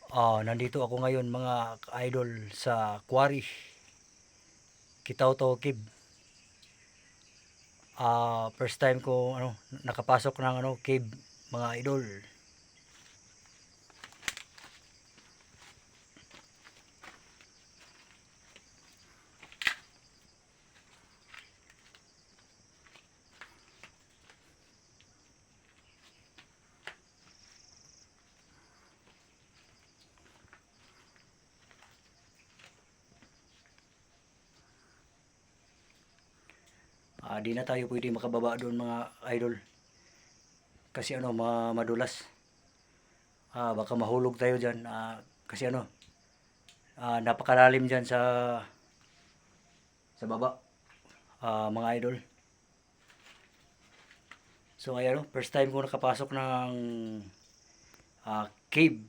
Nandito ako ngayon mga idol sa quarry, Kitaw-Taw Cave. First time ko nakapasok ng cave mga idol. Di na tayo pwede makababa doon mga idol. Kasi madulas. Baka mahulog tayo diyan. Kasi napakalalim diyan sa baba. Mga idol. So ayan, first time ko nakapasok ng cave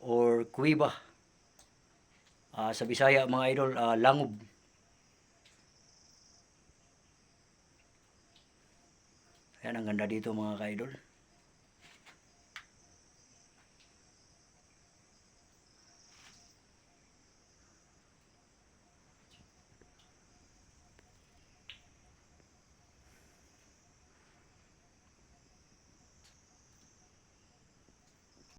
or kuweba. Sa Bisaya mga idol, langob. Ayan, ang ganda dito mga ka-idol.